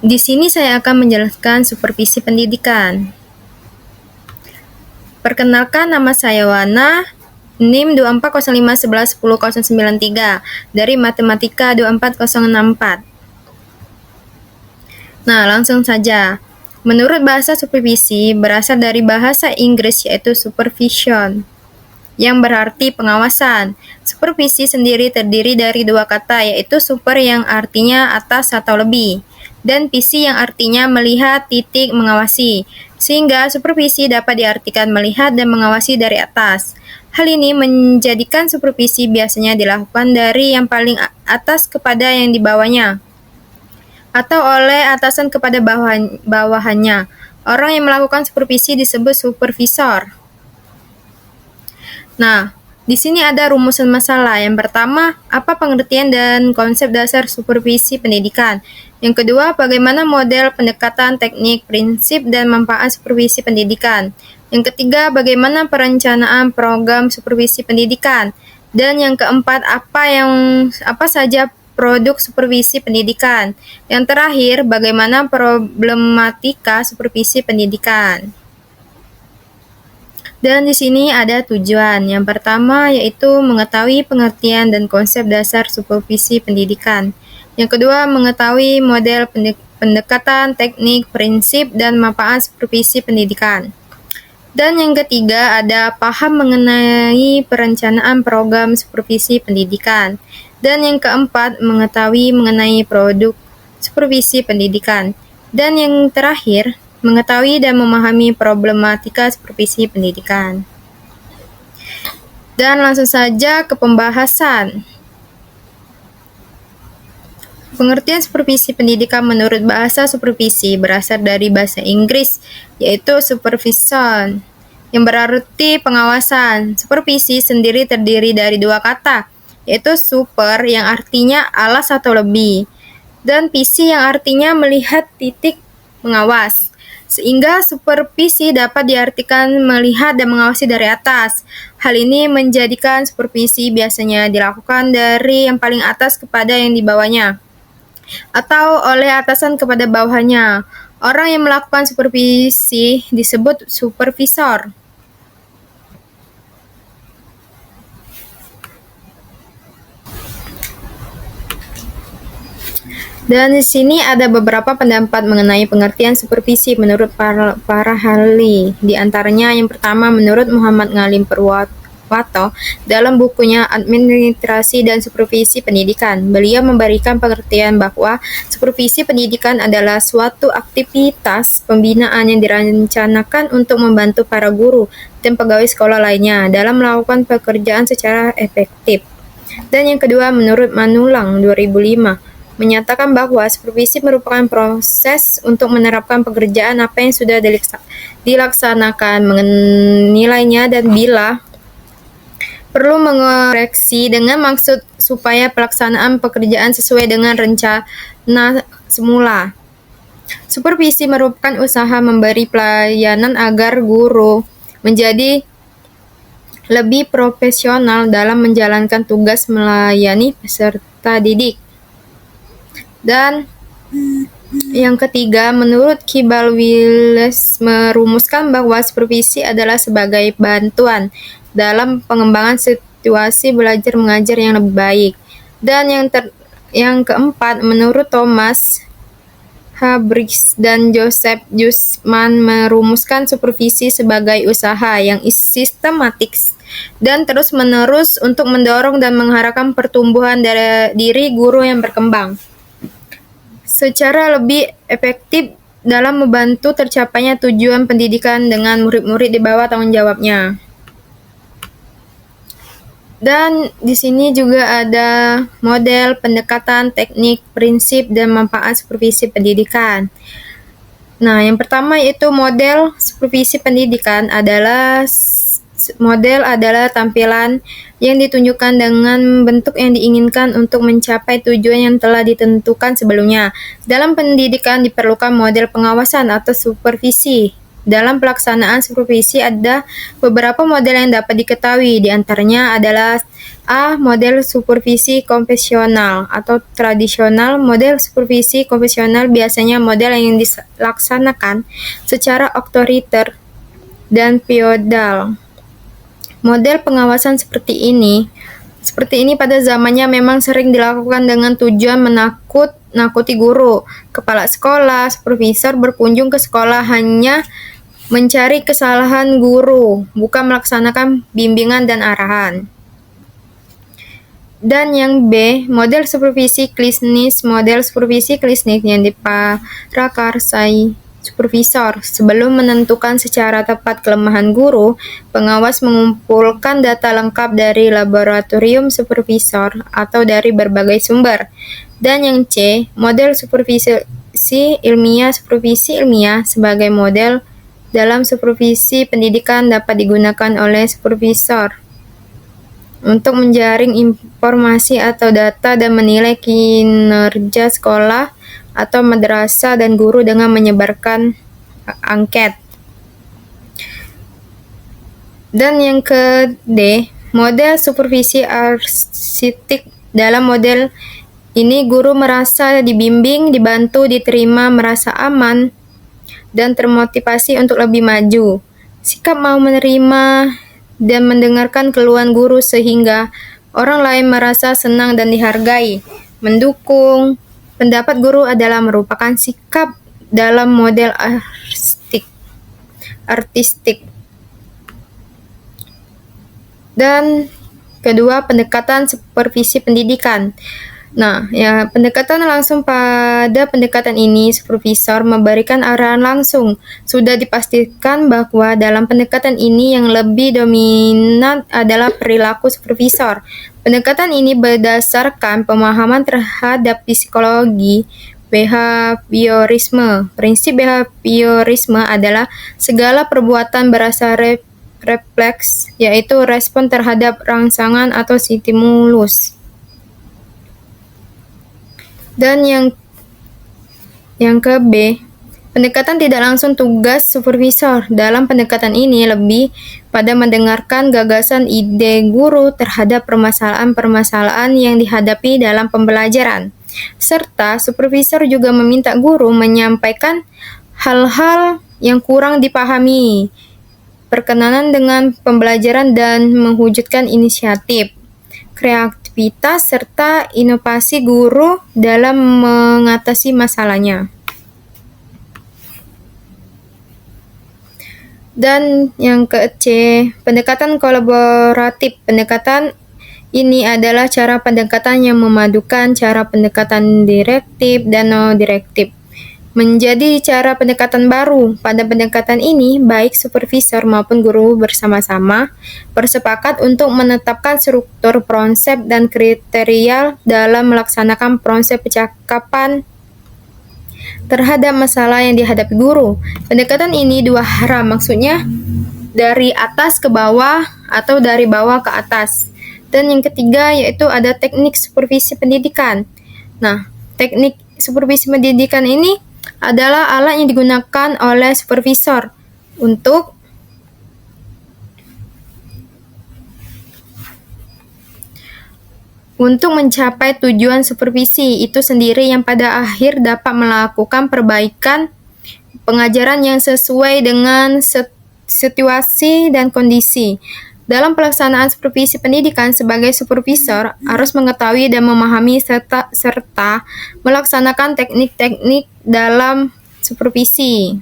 Di sini saya akan menjelaskan supervisi pendidikan. Perkenalkan, nama saya Wana, NIM 2405111093 dari Matematika 24064. Nah, langsung saja. Menurut bahasa supervisi berasal dari bahasa Inggris yaitu supervision, yang berarti pengawasan. Supervisi sendiri terdiri dari dua kata, yaitu super yang artinya atas atau lebih, dan visi yang artinya melihat, mengawasi. Sehingga supervisi dapat diartikan melihat dan mengawasi dari atas. Hal ini menjadikan supervisi biasanya dilakukan dari yang paling atas kepada yang di bawahnya, atau oleh atasan kepada bawahannya. Orang yang melakukan supervisi disebut supervisor. Nah, di sini ada rumusan masalah. Yang pertama, apa pengertian dan konsep dasar supervisi pendidikan? Yang kedua, bagaimana model pendekatan, teknik, prinsip, dan manfaat supervisi pendidikan? Yang ketiga, bagaimana perencanaan program supervisi pendidikan? Dan yang keempat, apa saja produk supervisi pendidikan? Yang terakhir, bagaimana problematika supervisi pendidikan? Dan di sini ada tujuan. Yang pertama yaitu mengetahui pengertian dan konsep dasar supervisi pendidikan. Yang kedua, mengetahui model pendekatan, teknik, prinsip, dan manfaat supervisi pendidikan. Dan yang ketiga, ada paham mengenai perencanaan program supervisi pendidikan. Dan yang keempat, mengetahui mengenai produk supervisi pendidikan. Dan yang terakhir, mengetahui dan memahami problematika supervisi pendidikan. Dan langsung saja ke pembahasan. Pengertian supervisi pendidikan menurut bahasa supervisi berasal dari bahasa Inggris, yaitu supervision, yang berarti pengawasan. Supervisi sendiri terdiri dari dua kata, yaitu super yang artinya alas atau lebih, dan visi yang artinya melihat, mengawas. Sehingga supervisi dapat diartikan melihat dan mengawasi dari atas. Hal ini menjadikan supervisi biasanya dilakukan dari yang paling atas kepada yang di bawahnya, atau oleh atasan kepada bawahannya. Orang yang melakukan supervisi disebut supervisor. Dan di sini ada beberapa pendapat mengenai pengertian supervisi menurut para ahli. Di antaranya yang pertama, menurut Muhammad Ngalim Purwato dalam bukunya Administrasi dan Supervisi Pendidikan, beliau memberikan pengertian bahwa supervisi pendidikan adalah suatu aktivitas pembinaan yang direncanakan untuk membantu para guru dan pegawai sekolah lainnya dalam melakukan pekerjaan secara efektif. Dan yang kedua, menurut Manulang 2005, menyatakan bahwa supervisi merupakan proses untuk menerapkan pekerjaan apa yang sudah dilaksanakan, menilainya, dan bila perlu mengoreksi dengan maksud supaya pelaksanaan pekerjaan sesuai dengan rencana semula. Supervisi merupakan usaha memberi pelayanan agar guru menjadi lebih profesional dalam menjalankan tugas melayani peserta didik. Dan yang ketiga, menurut Kibal Wiles merumuskan bahwa supervisi adalah sebagai bantuan dalam pengembangan situasi belajar mengajar yang lebih baik. Dan yang keempat, menurut Thomas H. Briggs dan Joseph Jusman merumuskan supervisi sebagai usaha yang sistematik dan terus-menerus untuk mendorong dan mengharapkan pertumbuhan diri guru yang berkembang secara lebih efektif dalam membantu tercapainya tujuan pendidikan dengan murid-murid di bawah tanggung jawabnya. Dan di sini juga ada model pendekatan, teknik, prinsip, dan manfaat supervisi pendidikan. Nah, yang pertama yaitu model supervisi pendidikan adalah tampilan yang ditunjukkan dengan bentuk yang diinginkan untuk mencapai tujuan yang telah ditentukan sebelumnya. Dalam pendidikan diperlukan model pengawasan atau supervisi. Dalam pelaksanaan supervisi ada beberapa model yang dapat diketahui, di antaranya adalah A. Model supervisi konvensional atau tradisional. Model supervisi konvensional biasanya model yang dilaksanakan secara otoriter dan feodal. Model pengawasan seperti ini pada zamannya memang sering dilakukan dengan tujuan menakut-nakuti guru. Kepala sekolah, supervisor berkunjung ke sekolah hanya mencari kesalahan guru, bukan melaksanakan bimbingan dan arahan. Dan yang B, model supervisi klinis. Model supervisi klinis yang diprakarsai supervisor. Sebelum menentukan secara tepat kelemahan guru, pengawas mengumpulkan data lengkap dari laboratorium supervisor atau dari berbagai sumber. Dan yang C, model supervisi ilmiah. Supervisi ilmiah sebagai model dalam supervisi pendidikan dapat digunakan oleh supervisor untuk menjaring informasi atau data dan menilai kinerja sekolah atau madrasah dan guru dengan menyebarkan angket. Dan yang ke-D, model supervisi artistik. Dalam model ini guru merasa dibimbing, dibantu, diterima, merasa aman, dan termotivasi untuk lebih maju. Sikap mau menerima dan mendengarkan keluhan guru sehingga orang lain merasa senang dan dihargai. Mendukung pendapat guru adalah merupakan sikap dalam model artistik. Dan kedua, pendekatan supervisi pendidikan. Nah, ya, pendekatan langsung. Pada pendekatan ini, supervisor memberikan arahan langsung. Sudah dipastikan bahwa dalam pendekatan ini yang lebih dominan adalah perilaku supervisor. Pendekatan ini berdasarkan pemahaman terhadap psikologi behaviorisme. Prinsip behaviorisme adalah segala perbuatan berasal refleks, yaitu respon terhadap rangsangan atau stimulus. Dan yang ke B, pendekatan tidak langsung. Tugas supervisor dalam pendekatan ini lebih pada mendengarkan gagasan ide guru terhadap permasalahan-permasalahan yang dihadapi dalam pembelajaran. Serta supervisor juga meminta guru menyampaikan hal-hal yang kurang dipahami, berkenaan dengan pembelajaran dan mewujudkan inisiatif, kreativitas, serta inovasi guru dalam mengatasi masalahnya. Dan yang ke-C, pendekatan kolaboratif. Pendekatan ini adalah cara pendekatan yang memadukan cara pendekatan direktif dan non-direktif menjadi cara pendekatan baru. Pada pendekatan ini, baik supervisor maupun guru bersama-sama bersepakat untuk menetapkan struktur, konsep, dan kriteria dalam melaksanakan proses percakapan terhadap masalah yang dihadapi guru. Pendekatan ini dua arah, maksudnya dari atas ke bawah atau dari bawah ke atas. Dan yang ketiga yaitu ada teknik supervisi pendidikan. Nah, teknik supervisi pendidikan ini adalah alat yang digunakan oleh supervisor untuk mencapai tujuan supervisi itu sendiri yang pada akhir dapat melakukan perbaikan pengajaran yang sesuai dengan situasi dan kondisi. Dalam pelaksanaan supervisi pendidikan, sebagai supervisor harus mengetahui dan memahami serta melaksanakan teknik-teknik dalam supervisi.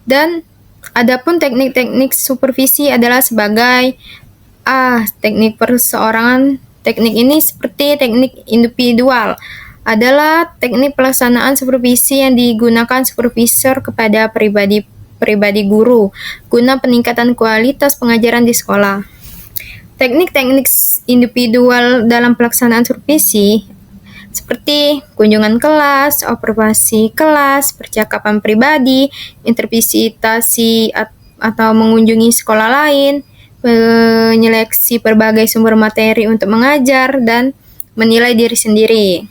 Dan adapun teknik-teknik supervisi adalah sebagai teknik perseorangan. Teknik ini seperti teknik individual adalah teknik pelaksanaan supervisi yang digunakan supervisor kepada pribadi guru guna peningkatan kualitas pengajaran di sekolah. Teknik-teknik individual dalam pelaksanaan supervisi seperti kunjungan kelas, observasi kelas, percakapan pribadi, intervisitasi atau mengunjungi sekolah lain, menyeleksi berbagai sumber materi untuk mengajar, dan menilai diri sendiri.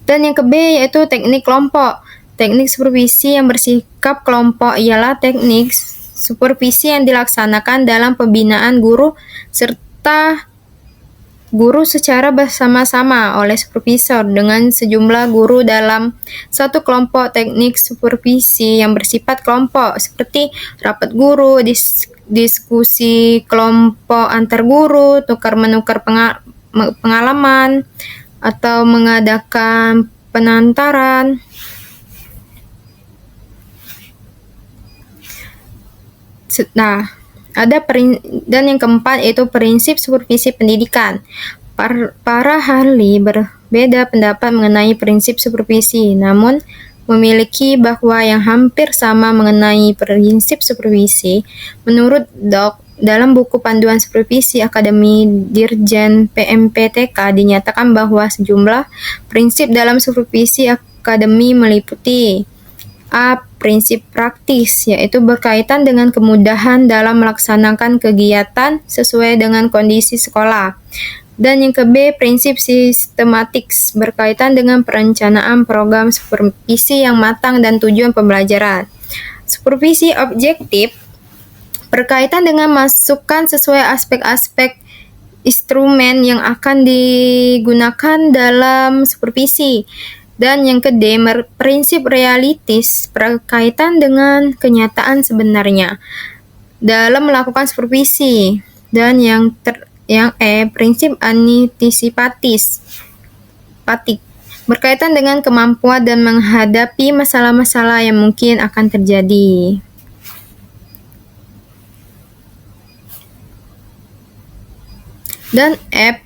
Dan yang ke-B yaitu teknik kelompok. Teknik supervisi yang bersikap kelompok ialah teknik supervisi yang dilaksanakan dalam pembinaan guru serta guru secara bersama-sama oleh supervisor dengan sejumlah guru dalam satu kelompok teknik supervisi yang bersifat kelompok seperti rapat guru, diskusi kelompok antar guru, tukar-menukar pengalaman, atau mengadakan penantaran. Nah, dan yang keempat yaitu prinsip supervisi pendidikan. Para ahli berbeda pendapat mengenai prinsip supervisi, namun memiliki bahwa yang hampir sama mengenai prinsip supervisi. Menurut dalam buku panduan supervisi Akademi Dirjen PMPTK dinyatakan bahwa sejumlah prinsip dalam supervisi akademi meliputi A. Prinsip praktis, yaitu berkaitan dengan kemudahan dalam melaksanakan kegiatan sesuai dengan kondisi sekolah. Dan yang ke B, prinsip sistematik, berkaitan dengan perencanaan program supervisi yang matang dan tujuan pembelajaran. Supervisi objektif berkaitan dengan masukan sesuai aspek-aspek instrumen yang akan digunakan dalam supervisi. Dan yang ke D, prinsip realistis berkaitan dengan kenyataan sebenarnya dalam melakukan supervisi. Dan yang E, prinsip antisipatif berkaitan dengan kemampuan dan menghadapi masalah-masalah yang mungkin akan terjadi. Dan F,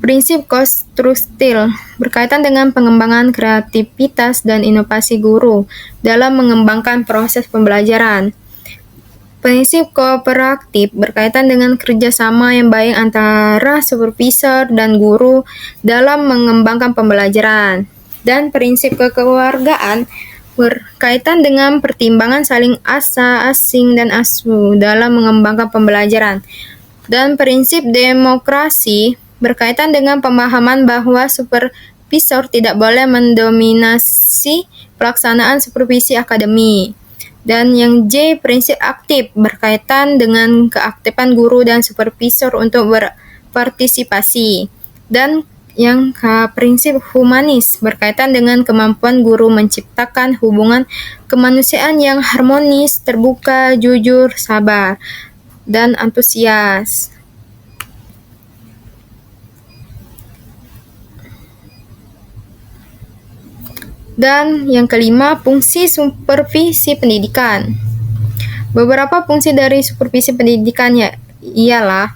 prinsip konstruktif berkaitan dengan pengembangan kreativitas dan inovasi guru dalam mengembangkan proses pembelajaran. Prinsip kooperatif berkaitan dengan kerjasama yang baik antara supervisor dan guru dalam mengembangkan pembelajaran. Dan prinsip kekeluargaan berkaitan dengan pertimbangan saling asing dan asuh dalam mengembangkan pembelajaran. Dan prinsip demokrasi berkaitan dengan pemahaman bahwa supervisor tidak boleh mendominasi pelaksanaan supervisi akademi. Dan yang J, prinsip aktif berkaitan dengan keaktifan guru dan supervisor untuk berpartisipasi. Dan yang K, prinsip humanis berkaitan dengan kemampuan guru menciptakan hubungan kemanusiaan yang harmonis, terbuka, jujur, sabar, dan antusias. Dan yang kelima, fungsi supervisi pendidikan. Beberapa fungsi dari supervisi pendidikan ialah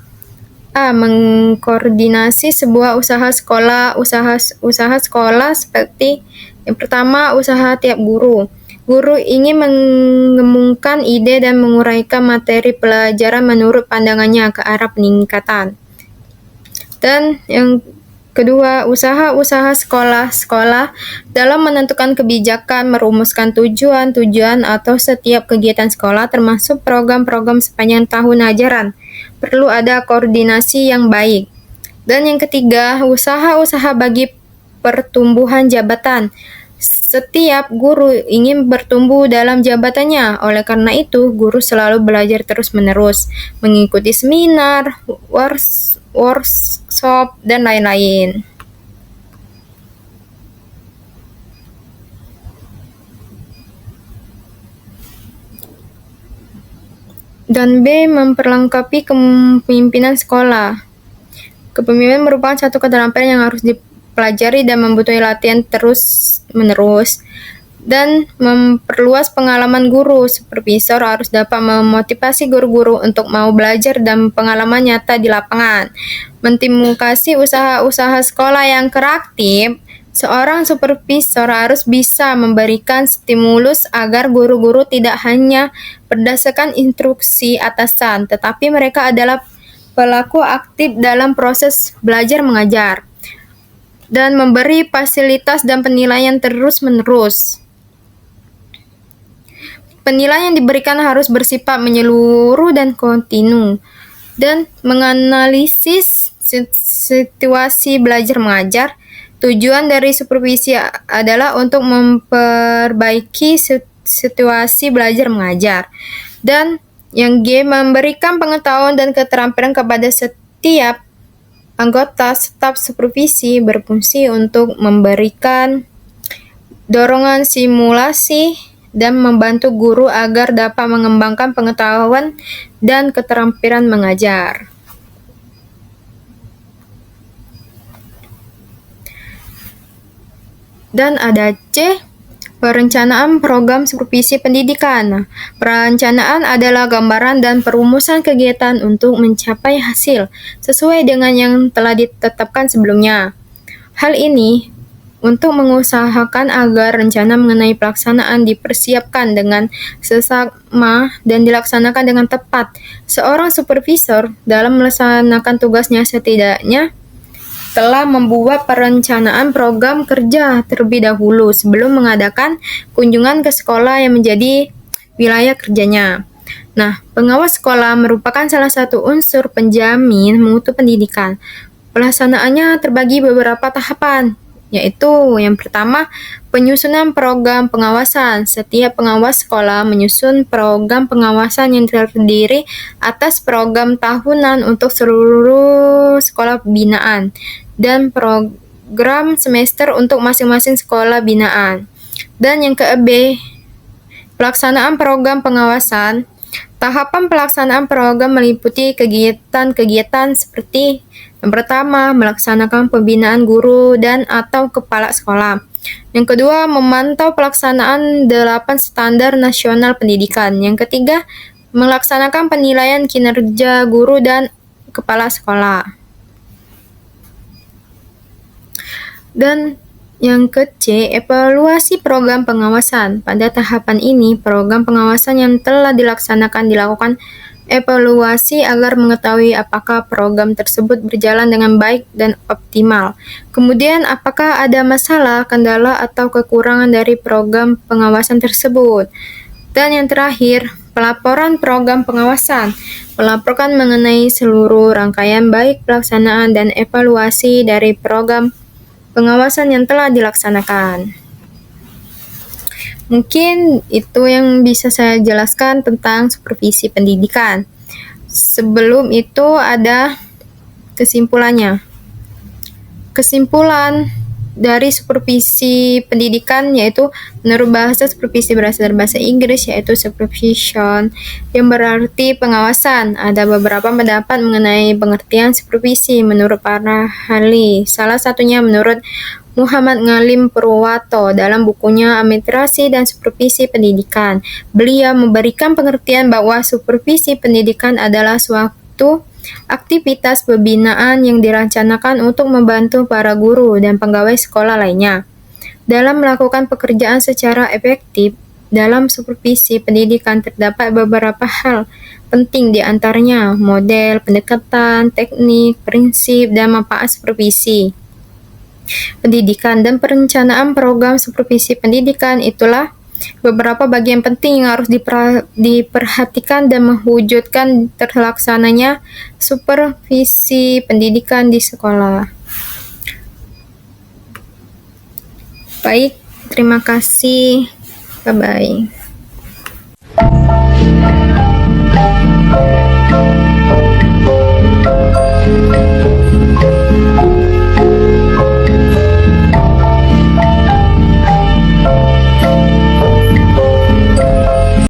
A. Mengkoordinasi sebuah usaha sekolah. Usaha sekolah seperti yang pertama, usaha tiap guru. Guru ingin mengembangkan ide dan menguraikan materi pelajaran menurut pandangannya ke arah peningkatan. Dan yang kedua, usaha-usaha sekolah dalam menentukan kebijakan, merumuskan tujuan atau setiap kegiatan sekolah termasuk program-program sepanjang tahun ajaran. Perlu ada koordinasi yang baik. Dan yang ketiga, usaha-usaha bagi pertumbuhan jabatan. Setiap guru ingin bertumbuh dalam jabatannya. Oleh karena itu, guru selalu belajar terus-menerus, mengikuti seminar, workshop, dan lain-lain. Dan B, memperlengkapi kepemimpinan sekolah. Kepemimpinan merupakan satu keterampilan yang harus dipelajari dan membutuhkan latihan terus-menerus. Dan memperluas pengalaman guru. Supervisor harus dapat memotivasi guru-guru untuk mau belajar dan pengalaman nyata di lapangan. Mentimulasi usaha-usaha sekolah yang kreatif. Seorang supervisor harus bisa memberikan stimulus agar guru-guru tidak hanya berdasarkan instruksi atasan, tetapi mereka adalah pelaku aktif dalam proses belajar mengajar. Dan memberi fasilitas dan penilaian terus-menerus. Penilaian yang diberikan harus bersifat menyeluruh dan kontinu. Dan menganalisis situasi belajar mengajar. Tujuan dari supervisi adalah untuk memperbaiki situasi belajar mengajar. Dan yang G, memberikan pengetahuan dan keterampilan kepada setiap Anggota staf supervisi berfungsi untuk memberikan dorongan simulasi dan membantu guru agar dapat mengembangkan pengetahuan dan keterampilan mengajar. Dan ada C, perencanaan program supervisi pendidikan. Nah, perencanaan adalah gambaran dan perumusan kegiatan untuk mencapai hasil sesuai dengan yang telah ditetapkan sebelumnya. Hal ini untuk mengusahakan agar rencana mengenai pelaksanaan dipersiapkan dengan seksama dan dilaksanakan dengan tepat. Seorang supervisor dalam melaksanakan tugasnya setidaknya telah membuat perencanaan program kerja terlebih dahulu sebelum mengadakan kunjungan ke sekolah yang menjadi wilayah kerjanya. Nah, pengawas sekolah merupakan salah satu unsur penjamin mutu pendidikan. Pelaksanaannya terbagi beberapa tahapan, yaitu yang pertama, penyusunan program pengawasan. Setiap pengawas sekolah menyusun program pengawasan yang terdiri atas program tahunan untuk seluruh sekolah binaan dan program semester untuk masing-masing sekolah binaan. Dan yang ke-B, pelaksanaan program pengawasan. Tahapan pelaksanaan program meliputi kegiatan-kegiatan seperti yang pertama, melaksanakan pembinaan guru dan atau kepala sekolah. Yang kedua, memantau pelaksanaan 8 standar nasional pendidikan. Yang ketiga, melaksanakan penilaian kinerja guru dan kepala sekolah. Dan yang ke-C, evaluasi program pengawasan. Pada tahapan ini, program pengawasan yang telah dilaksanakan dilakukan evaluasi agar mengetahui apakah program tersebut berjalan dengan baik dan optimal. Kemudian, apakah ada masalah, kendala, atau kekurangan dari program pengawasan tersebut. Dan yang terakhir, pelaporan program pengawasan. Melaporkan mengenai seluruh rangkaian baik pelaksanaan dan evaluasi dari program pengawasan yang telah dilaksanakan. Mungkin itu yang bisa saya jelaskan tentang supervisi pendidikan. Sebelum itu ada kesimpulannya. Kesimpulan dari supervisi pendidikan yaitu menurut bahasa supervisi berasal dari bahasa Inggris yaitu supervision yang berarti pengawasan. Ada beberapa pendapat mengenai pengertian supervisi menurut para ahli. Salah satunya menurut Muhammad Ngalim Purwato dalam bukunya Administrasi dan Supervisi Pendidikan. Beliau memberikan pengertian bahwa supervisi pendidikan adalah suatu aktivitas pembinaan yang dirancangkan untuk membantu para guru dan pegawai sekolah lainnya dalam melakukan pekerjaan secara efektif. Dalam supervisi pendidikan terdapat beberapa hal penting, di antaranya model, pendekatan, teknik, prinsip, dan manfaat supervisi pendidikan dan perencanaan program supervisi pendidikan. Itulah beberapa bagian penting yang harus diperhatikan dan mewujudkan terlaksananya supervisi pendidikan di sekolah. Baik, terima kasih. Bye-bye.